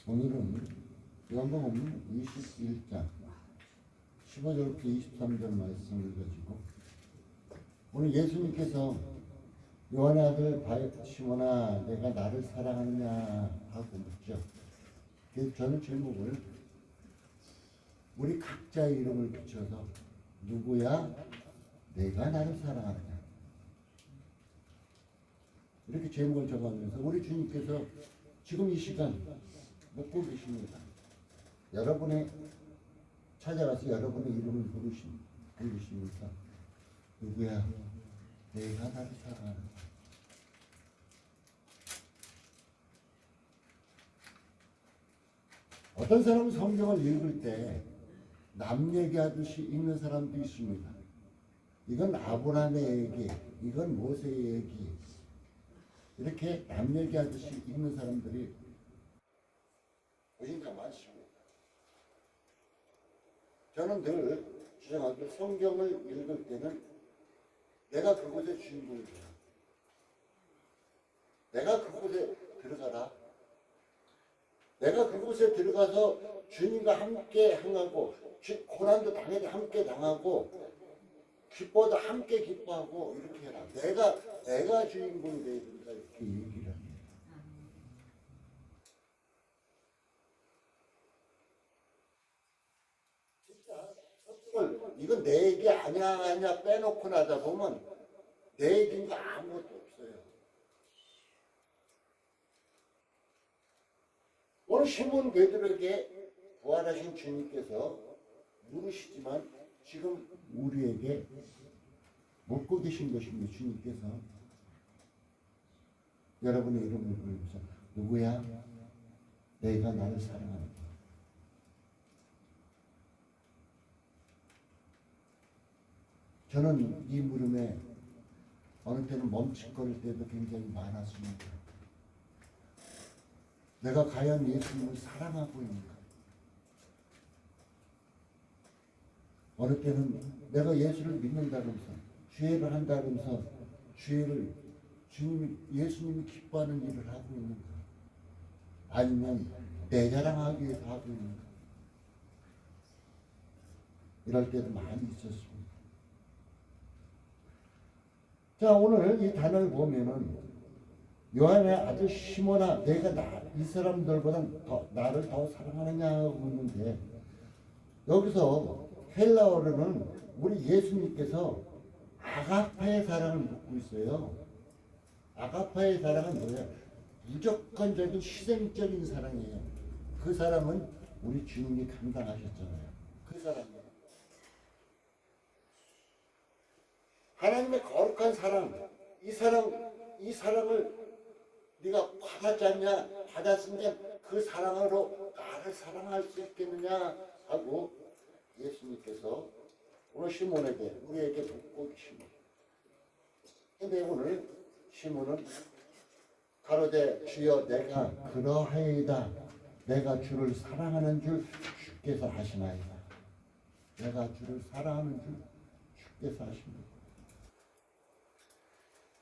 오늘은 요한복음 21장 15절부터 23절 말씀을 가지고 오늘 예수님께서 요한의 아들 시몬아 내가 나를 사랑하느냐 하고 묻죠. 그래서 저는 제목을 우리 각자의 이름을 붙여서 누구야 내가 나를 사랑하느냐 이렇게 제목을 적어가면서 우리 주님께서 지금 이 시간 묻고 계십니다. 여러분의 찾아가서 여러분의 이름을 부르십니까? 누구야 내가 나를 사랑하느냐. 어떤 사람은 성경을 읽을 때 남 얘기하듯이 읽는 사람도 있습니다. 이건 아브라함의 얘기, 이건 모세의 얘기, 이렇게 남 얘기하듯이 읽는 사람들이 훨씬 많습니다. 저는 늘 주장하기를 성경을 읽을 때는 내가 그곳의 주인공이다. 내가 그곳에 들어가라. 내가 그곳에 들어가서 주님과 함께 행하고 고난도 당연히 함께 당하고 기뻐도 함께 기뻐하고 이렇게 해라. 내가 주인공이 되어야 된다. 이렇게 얘기를 합니다. 진짜 이건 내 얘기 아니야 빼놓고 나다 보면 내 얘기인 거 아무것도 없어요. 오늘 시몬 베드로에게 부활하신 주님께서 물으시지만 지금 우리에게 묻고 계신 것입니다. 주님께서 여러분의 이름을 부르면서 누구야? 내가 나를 사랑하는 자. 저는 이 물음에 어느 때는 멈칫거릴 때도 굉장히 많았습니다. 내가 과연 예수님을 사랑하고 있는가? 어느 때는 내가 예수를 믿는다면서 죄를 한다면서 예수님이 기뻐하는 일을 하고 있는가? 아니면 내 자랑하기 위해서 하고 있는가? 이럴 때도 많이 있었습니다. 자, 오늘 이 단어를 보면은 요한의 아들 시몬아 내가 이 사람들보다 나를 더 사랑하느냐고 묻는데 여기서 헬라어로는 우리 예수님께서 아가파의 사랑을 묻고 있어요. 아가파의 사랑은 뭐예요? 무조건적인 희생적인 사랑이에요. 그 사랑은 우리 주님이 감당하셨잖아요. 그 사랑이에요. 하나님의 거룩한 사랑, 이 사랑을 네가 받았지 않냐? 받았으니까 그 사랑으로 나를 사랑할 수 있겠느냐? 하고 예수님께서 오늘 시몬에게 우리에게 묻고 계십니다. 근데 오늘 시몬은 가로되 주여 내가 그러하이다. 내가 주를 사랑하는 줄 주께서 아시나이다. 내가 주를 사랑하는 줄 주께서 아십니다.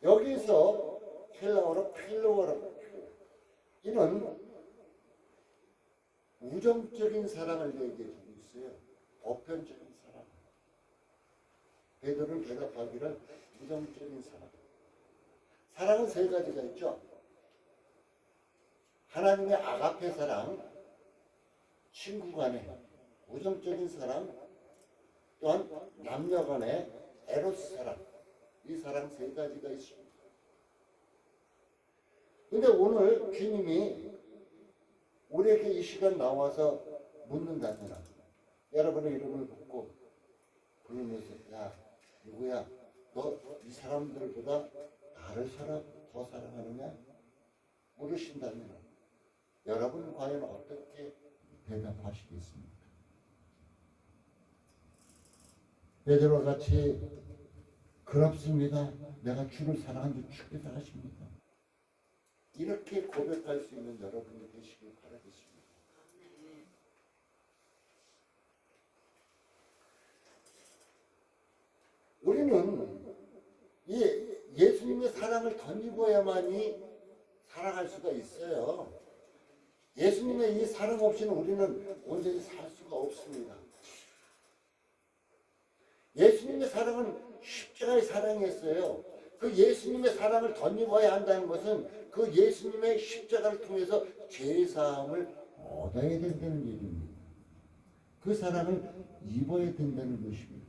여기서 헬라어로 필로어라고 해요. 이는 우정적인 사랑을 얘기해주고 있어요. 보편적인 사랑. 베드로는 대답하기를 우정적인 사랑. 사랑은 세 가지가 있죠. 하나님의 아가페 사랑, 친구 간의 우정적인 사랑, 또한 남녀 간의 에로스 사랑. 이 사랑 세 가지가 있습니다. 근데 오늘 주님이 우리에게 이 시간 나와서 묻는다더라. 여러분의 이름을 묻고 부르면서 야 누구야? 너 이 사람들보다 나를 더 사랑하느냐? 물으신다면 여러분 과연 어떻게 대답하시겠습니까? 베드로 같이 그렇습니다. 내가 주를 사랑한 줄 주께서 아십니다. 이렇게 고백할 수 있는 여러분이 되시길 바라겠습니다. 우리는 예수님의 사랑을 덧입어야만이 사랑할 수가 있어요. 예수님 예수님의 이 사랑 없이는 우리는 온전히 살 수가 없습니다. 예수님의 사랑은 십자가의 사랑이었어요. 그 예수님의 사랑을 덧입어야 한다는 것은 그 예수님의 십자가를 통해서 죄사함을 얻어야 된다는 얘기입니다. 그 사랑을 입어야 된다는 것입니다.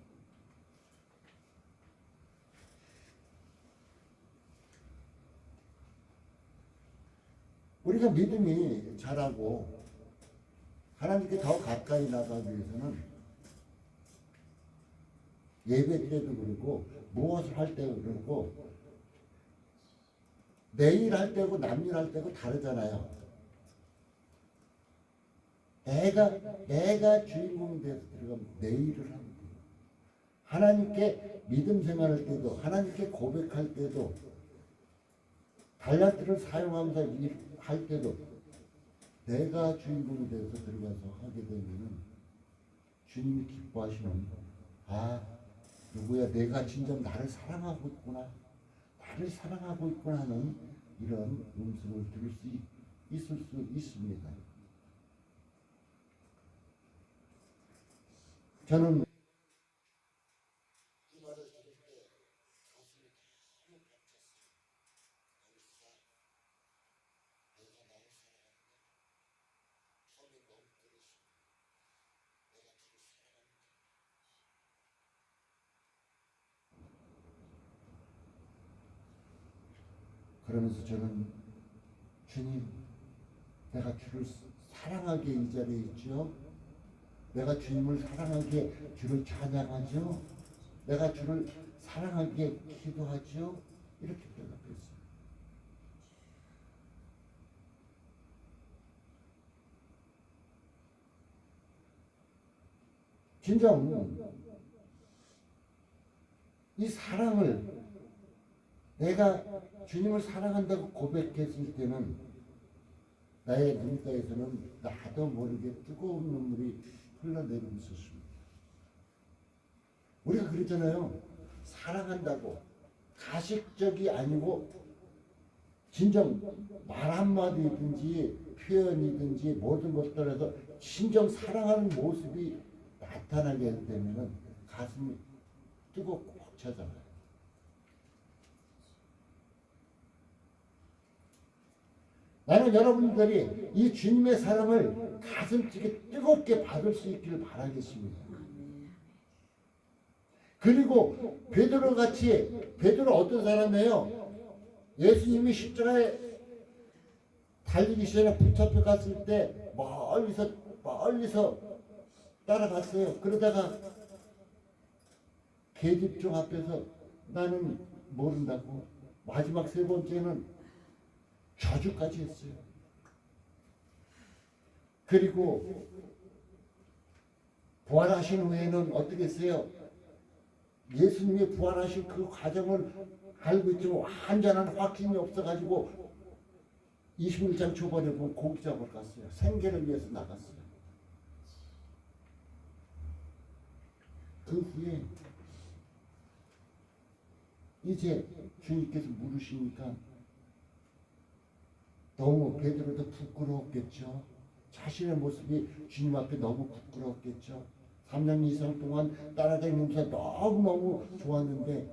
우리가 믿음이 자라고 하나님께 더 가까이 나가기 위해서는 예배 때도 그렇고 무엇을 할 때도 그렇고 내일 할 때고 남일 할 때고 다르잖아요. 내가 주인공이 돼서 들어가면 내일을 하면 돼요. 하나님께 믿음 생활할 때도 하나님께 고백할 때도 달란트를 사용하면서 일할 때도 내가 주인공이 돼서 들어가서 하게 되면은 주님이 기뻐하시는 누구야 내가 진정 나를 사랑하고 있구나 나를 사랑하고 있구나 하는 이런 음성을 들을 수 있을 수 있습니다. 저는 이 말을 들을 때 가슴이 너무 벅찼어요. 내가 나를 사랑한다. 처음에 너무 그랬어. 내가 주를 사랑합니다. 그러면서 저는 주님, 내가 주를 사랑하게 이 자리에 있죠. 내가 주님을 사랑하기에 주를 찬양하죠. 내가 주를 사랑하기에 기도하죠. 이렇게 대답했어요. 진정 이 사랑을 내가 주님을 사랑한다고 고백했을 때는 나의 눈가에서는 나도 모르게 뜨거운 눈물이 흘러내리고 있었습니다. 우리가 그랬잖아요. 사랑한다고 가식적이 아니고 진정 말 한마디든지 표현이든지 모든 것들에서 진정 사랑하는 모습이 나타나게 되면 가슴이 뜨겁고 벅차잖아요. 나는 여러분들이 이 주님의 사랑을 가슴속에 뜨겁게 받을 수 있기를 바라겠습니다. 그리고 베드로 어떤 사람이에요? 예수님이 십자가에 달리기 전에 붙잡혀 갔을 때 멀리서 따라갔어요. 그러다가 계집종 앞에서 나는 모른다고 마지막 세 번째는 저주까지 했어요. 그리고 부활하신 후에는 어떻게 했어요? 예수님이 부활하신 그 과정을 알고 있지만 완전한 확신이 없어가지고 21장 초반에 보면 고기 잡으러 갔어요. 생계를 위해서 나갔어요. 그 후에 이제 주님께서 물으시니까 너무 베드로도 부끄러웠겠죠. 자신의 모습이 주님 앞에 너무 부끄러웠겠죠. 3년 이상 동안 따라다니면서 너무너무 좋았는데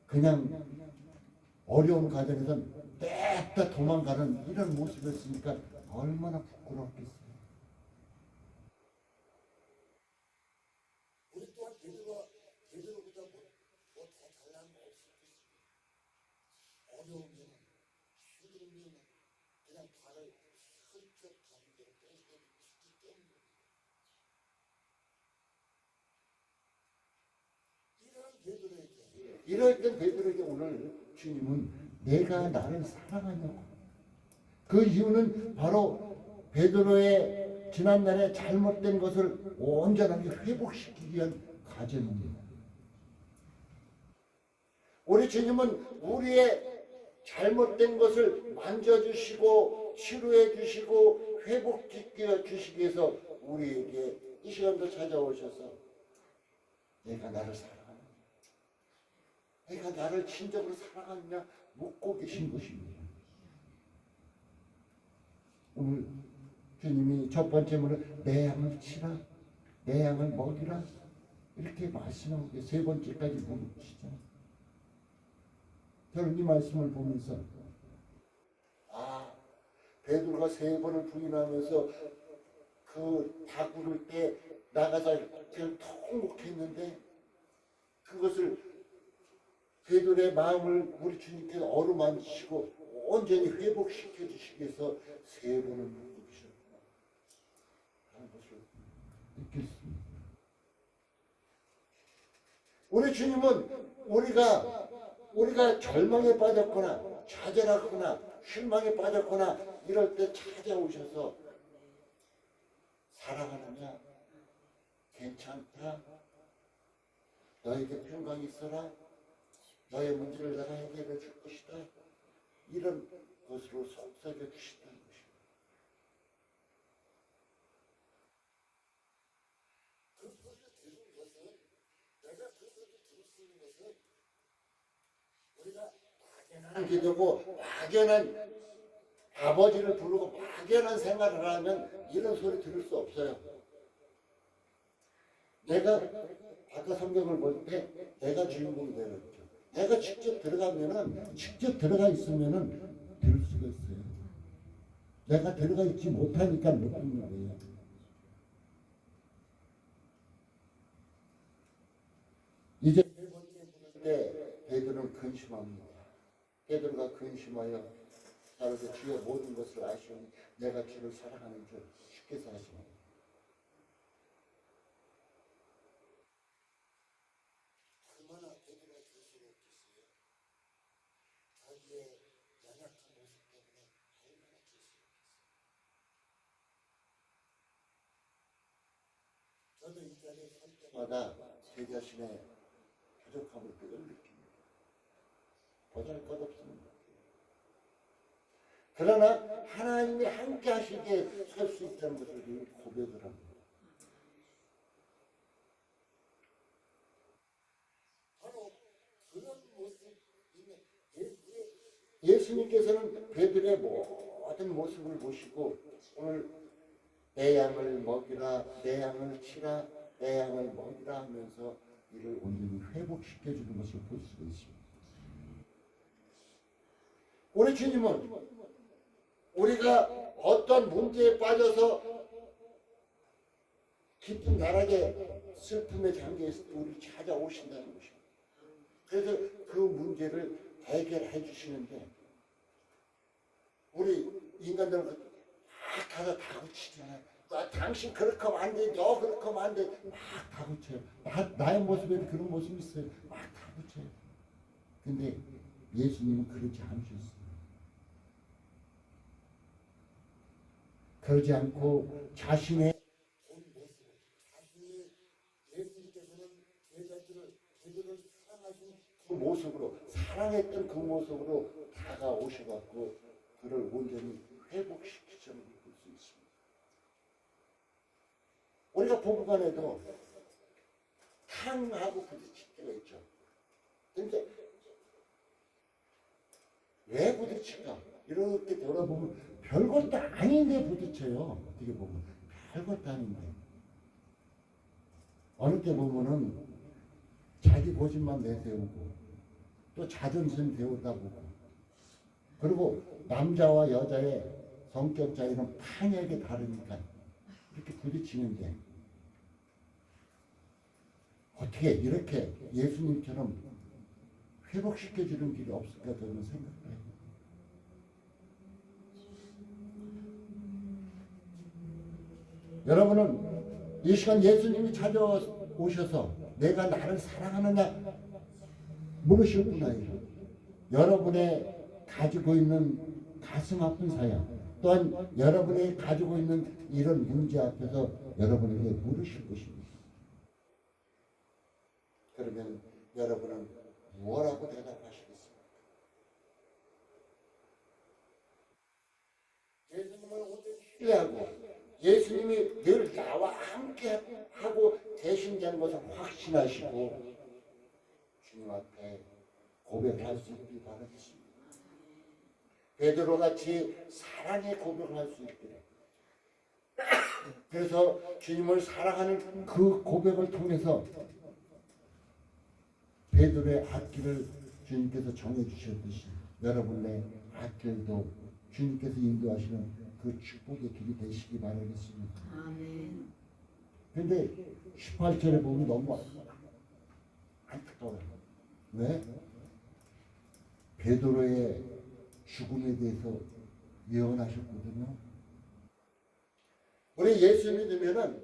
그냥 어려운 과정에서 냅다 도망가는 이런 모습이었으니까 얼마나 부끄럽겠어요. 우리 또한 베드로보다 뭐더 잘난 거 없었겠습니까? 어려우면 힘들면 그냥 발을 슬쩍 가는 대로 떼고 있기 때문에 이럴 땐 베드로에게 오늘 주님은 내가 나를 사랑하냐고. 그 이유는 바로 베드로의 지난날에 잘못된 것을 온전하게 회복시키기 위한 과정입니다. 우리 주님은 우리의 잘못된 것을 만져주시고 치료해 주시고 회복시켜 주시기 위해서 우리에게 이 시간도 찾아오셔서 내가 나를 사랑하느냐, 내가 나를 진정으로 사랑하느냐 묻고 계신 것입니다. 오늘 주님이 첫 번째 문은 내 양을 치라, 내 양을 먹이라 이렇게 말씀하고 세 번째까지 물으시죠. 저는 이 말씀을 보면서 베드로가 세 번을 부인하면서 그 다구를 때 나가서 그냥 통곡했는데 그것을 베드로의 마음을 우리 주님께서 어루만지시고 온전히 회복시켜 주시기 위해서 세 번을 물으셨구나 하는 것을 느꼈습니다. 우리 주님은 우리가 절망에 빠졌거나 좌절하거나 실망에 빠졌거나 이럴 때 찾아오셔서 사랑하느냐? 괜찮다? 너에게 평강이 있어라? 너의 문제를 내가 해결해 줄 것이다. 이런 것으로 속삭여 주신다는 것입니다. 그 소리를 들은 것은 내가 그 소리를 들을 수 있는 것은 우리가 막연한 기도고 막연한 아버지를 부르고 막연한 생활을 하면 이런 소리 들을 수 없어요. 내가 아까 성경을 볼 때 내가 주인공이 되었죠. 내가 직접 들어가 있으면은 들을 수가 있어요. 내가 들어가 있지 못하니까 못 듣는 거예요. 이제 세 번째 부를 때 베드로는 근심합니다. 베드로가 근심하여 나로서 주의 모든 것을 아시오니 내가 주를 사랑하는 줄 쉽게 사시오. 얼마나 베드로가 죄스럽겠어요. 자기의 연약한 모습 때문에 얼마나 죄스럽겠어요. 저도 이 자리에 설 때마다 제 자신의 부족함을 늘 느낍니다. 보잘것없습니다. 그러나 하나님이 함께 하시기에 설 수 있다는 것을 늘 고백을 합니다. 바로 그런 모습이면 예수님께서는 베드로의 모든 모습을 보시고 오늘 내 양을 먹이라, 내 양을 치라, 내 양을 먹이라 하면서 이를 온전히 회복시켜주는 것을 볼 수가 있습니다. 우리 주님은 우리가 어떤 문제에 빠져서 깊은 나락의 슬픔에 잠겨있을 때 우리를 찾아오신다는 것입니다. 그래서 그 문제를 해결해 주시는데 우리 인간들은 막 가서 다그치잖아요. 당신 그렇게 하면 안 돼, 너 그렇게 하면 안 돼. 막 다그쳐요. 나의 모습에도 그런 모습이 있어요. 막 다그쳐요. 근데 예수님은 그렇지 않으셨어요. 그러지 않고 자신의 본 모습을, 자신이 예수님께서는 제자들을 사랑하신 그 모습으로, 사랑했던 그 모습으로 다가오셔갖고 그를 온전히 회복시키자는 걸 볼 수 있습니다. 우리가 부부간에도 탕하고 부딪힐 때가 있죠. 근데 왜 부딪힐까? 이렇게 돌아보면 별것도 아닌데 부딪혀요. 어떻게 보면 별것도 아닌데 어느 때 보면은 자기 고집만 내세우고 또 자존심 세우다 보고 그리고 남자와 여자의 성격 차이는 판이하게 다르니까 이렇게 부딪히는데 어떻게 이렇게 예수님처럼 회복시켜주는 길이 없을까 저는 생각해요. 여러분은 이 시간 예수님이 찾아오셔서 내가 나를 사랑하느냐 물으실 분 아니에요. 여러분의 가지고 있는 가슴 아픈 사연 또한 여러분이 가지고 있는 이런 문제 앞에서 여러분에게 물으실 것입니다. 그러면 여러분은 뭐라고 대답하시겠습니까? 예수님을 온전히 신뢰하고 예수님이 늘 나와 함께 하고 대신된 것을 확신하시고 주님 앞에 고백할 수 있길 바라겠습니다. 베드로같이 사랑의 고백을 할 수 있기를 그래서 주님을 사랑하는 그 고백을 통해서 베드로의 앞길을 주님께서 정해주셨듯이 여러분의 앞길도 주님께서 인도하시는 그 축복의 길이 되시기 바라겠습니다. 아멘. 근데 18절에 보면 너무 안타까워요. 왜? 베드로의 죽음에 대해서 예언하셨거든요. 우리 예수 믿으면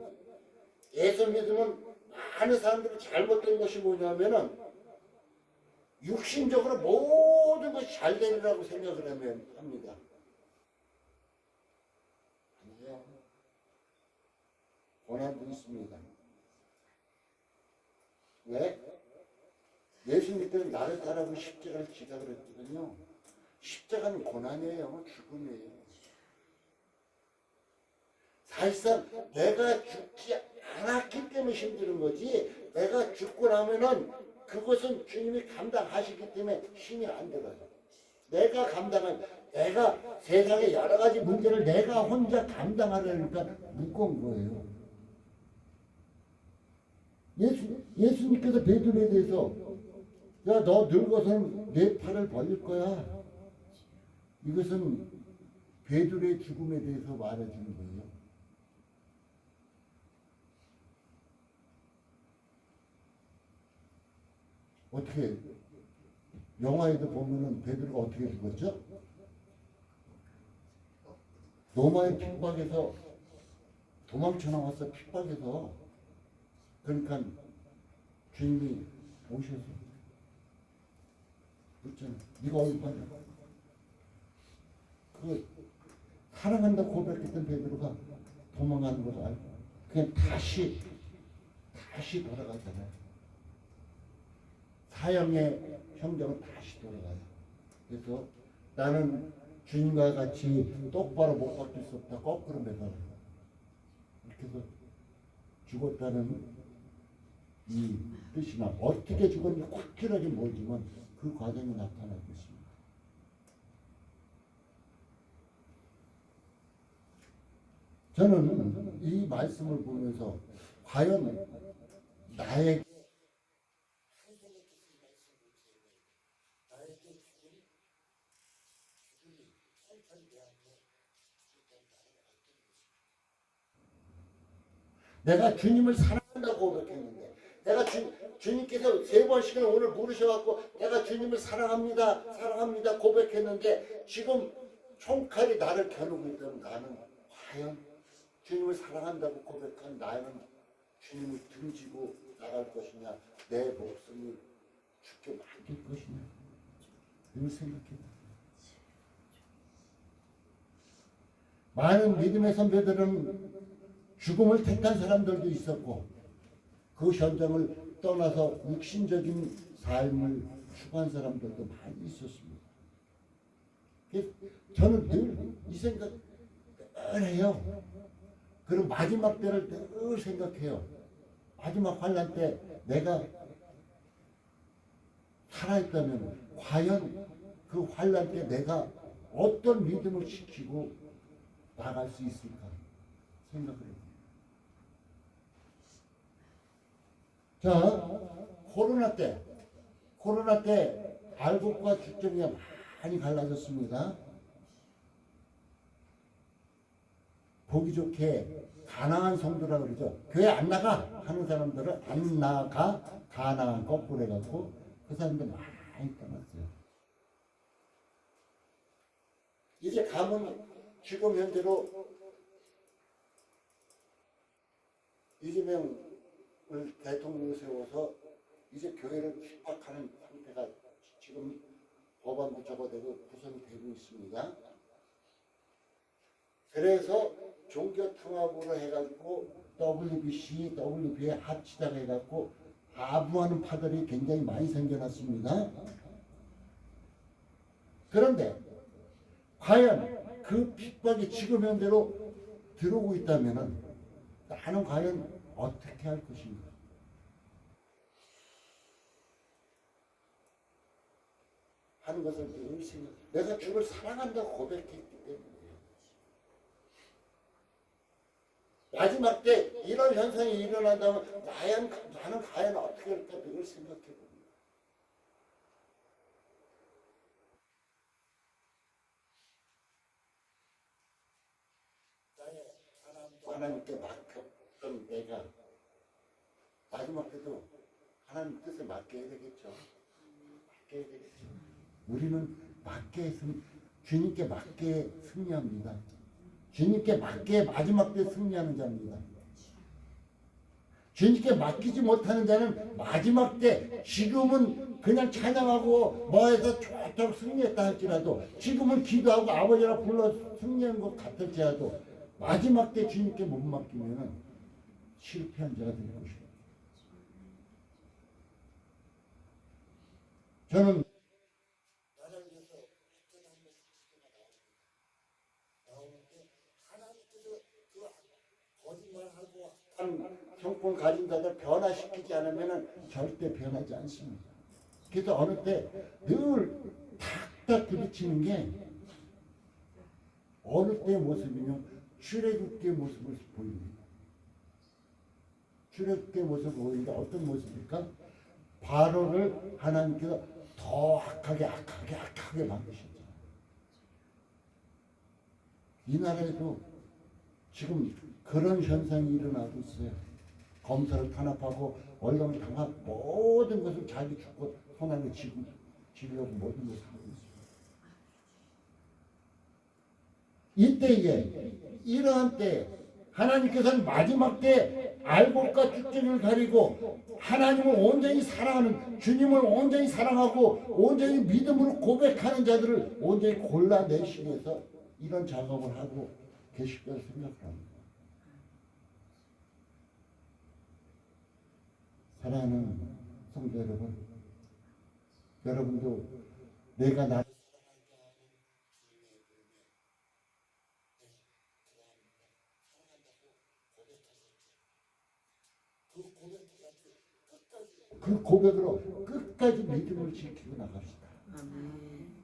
많은 사람들이 잘못된 것이 뭐냐면은 육신적으로 모든 것이 잘 되리라고 생각을 합니다. 아니에요. 고난도 있습니다. 왜? 예수 믿는 나를 따라고 십자가를 지라 그랬거든요. 십자가는 고난이에요. 죽음이에요. 사실상 내가 죽지 않았기 때문에 힘든 거지, 내가 죽고 나면은 그것은 주님이 감당하시기 때문에 힘이 안 들어요. 내가 세상의 여러 가지 문제를 내가 혼자 감당하려니까 무거운 거예요. 예수님께서 베드로에 대해서 야, 너 늙어서는 내 팔을 벌릴 거야. 이것은 베드로의 죽음에 대해서 말해주는 거예요. 어떻게 영화에도 보면은 베드로가 어떻게 죽었죠? 로마의 핍박에서 도망쳐 나와서 핍박해서, 그러니까 주님이 오셔서 묻잖아. 네가 어디 봤냐? 그 사랑한다 고백했던 베드로가 도망가는 것을 알고 그냥 다시 돌아가잖아요. 사형의 형정은 다시 돌아가요. 그래서 나는 주님과 같이 똑바로 못 바뀔 수 없다. 거꾸로 매달아요. 이렇게 해서 죽었다는 이 뜻이나 어떻게 죽었는지 확실하게 모르지만 그 과정이 나타나고 있습니다. 저는 이 말씀을 보면서 과연 나의 내가 주님을 사랑한다고 고백했는데, 내가 주님께서 3번씩은 오늘 물으셔갖고 내가 주님을 사랑합니다 고백했는데, 지금 총칼이 나를 겨누고 있다면 나는 과연 주님을 사랑한다고 고백한 나는 주님을 등지고 나갈 것이냐, 내 목숨을 죽게 맡길 것이냐, 이걸 생각해봐. 많은 믿음의 선배들은 죽음을 택한 사람들도 있었고, 그 현장을 떠나서 육신적인 삶을 추구한 사람들도 많이 있었습니다. 저는 늘 이 생각 늘 해요. 그리고 마지막 때를 늘 생각해요. 마지막 환난 때 내가 살아있다면 과연 그 환난 때 내가 어떤 믿음을 지키고 나갈 수 있을까 생각을 해요. 자, 코로나 때 알곡과 죽정이 많이 갈라졌습니다. 보기 좋게 가난한 성도라 그러죠. 교회 안 나가 하는 사람들은 안 나가, 가난한 거꾸로 해갖고 그 사람들 많이 떠났어요. 이제 가면 지금 현재로 이재명을 대통령으로 세워서 이제 교회를 핍박하는 상태가 지금 법안도 접어되고 구성이 되고 있습니다. 그래서 종교 통합으로 해가지고 WBC, WB에 합치자고 해갖고 아부하는 파들이 굉장히 많이 생겨났습니다. 그런데 과연 그 핍박이 지금 현대로 들어오고 있다면 나는 과연 어떻게 할 것인가? 하는 것을 늘 생각. 내가 주를 사랑한다고 고백했기 때문에. 마지막 때 이런 현상이 일어난다면 나는 과연 어떻게 할까 그걸 생각해 봅니다. 하나님께 맡겼던 내가 마지막 때도 하나님 뜻에 맡겨야 되겠죠. 맡겨야 되겠죠. 우리는 주님께 맞게 승리합니다. 주님께 맞게 마지막 때 승리하는 자입니다. 주님께 맡기지 못하는 자는 마지막 때 지금은 그냥 찬양하고 뭐해서 좋다고 승리했다 할지라도 지금은 기도하고 아버지라 불러 승리한 것 같을지라도 마지막 때 주님께 못 맡기면은 실패한 자가 될 것입니다. 저는 나를 위해서 어떤 한 번씩 기도가 나오는데 하나님께서 그 거짓말하고 한 성품 가진 자들 변화시키지 않으면 절대 변하지 않습니다. 그래서 어느 때 늘 탁탁 부딪히는 게 어느 때의 모습이면 출애굽기의 모습을 보입니다. 출애굽기의 모습을 보이는데 어떤 모습입니까? 바로를 하나님께서 더 악하게 만드셨죠. 이 나라에도 지금 그런 현상이 일어나고 있어요. 검사를 탄압하고 월급을 당하고 모든 것을 자기 죽고 손안에 지려고 모든 것을 하고 있어요. 이때에 이러한 때 하나님께서는 마지막 때 알곡과 쭉정이를 가리고 하나님을 온전히 사랑하는 주님을 온전히 사랑하고 온전히 믿음으로 고백하는 자들을 온전히 골라내시기 위해서 이런 작업을 하고 계실 거라 생각합니다. 사랑하는 성도 여러분, 여러분도 내가 나를 그 고백으로 끝까지 믿음을 지키고 나갑시다.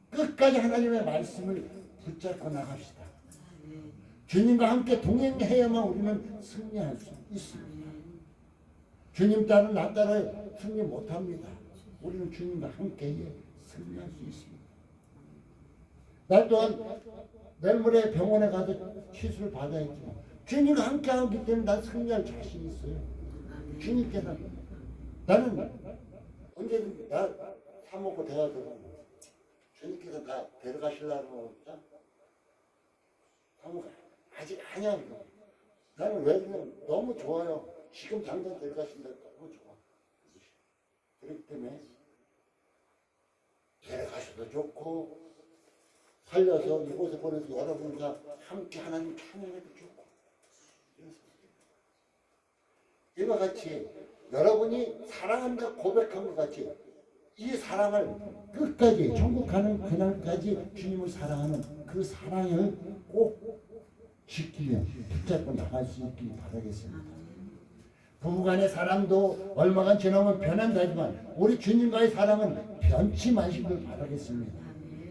끝까지 하나님의 말씀을 붙잡고 나갑시다. 주님과 함께 동행해야만 우리는 승리할 수 있습니다. 주님 따라 나 따라 승리 못합니다. 우리는 주님과 함께 승리할 수 있습니다. 나 또한 내일 모레 병원에 가서 치수를 받아야지만 주님과 함께 하기 때문에 난 승리할 자신이 있어요. 주님께서는 나는 언제든 나 사먹고 대화들은 주님께서 나 데려가시려고 그러니까 사먹어 아직 아니야. 나는 왜 그냥 너무 좋아요. 지금 당장 데려가신다 너무 좋아. 그렇기 때문에 데려가셔도 좋고 살려서 이곳에 보내서 여러분과 함께 하나님 찬양해도 좋고 이와 같이 여러분이 사랑한다 고백한 것 같이 이 사랑을 끝까지 천국 가는 그날까지 주님을 사랑하는 그 사랑을 꼭 지키며 붙잡고 나갈 수 있길 바라겠습니다. 부부간의 사랑도 얼마간 지나면 변한다 하지만 우리 주님과의 사랑은 변치 마시길 바라겠습니다.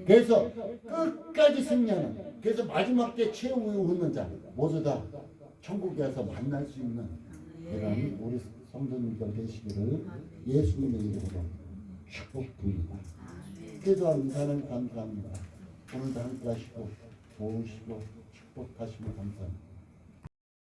그래서 끝까지 승리하는 그래서 마지막 때 최후에 웃는 자 모두 다 천국에 와서 만날 수 있는 이런 우리 성도님들 되시기를 예수님의 이름으로 축복드립니다. 기도합니다. 하나님 감사합니다. 오늘도 함께 하시고 도우시고 축복하시면 감사합니다.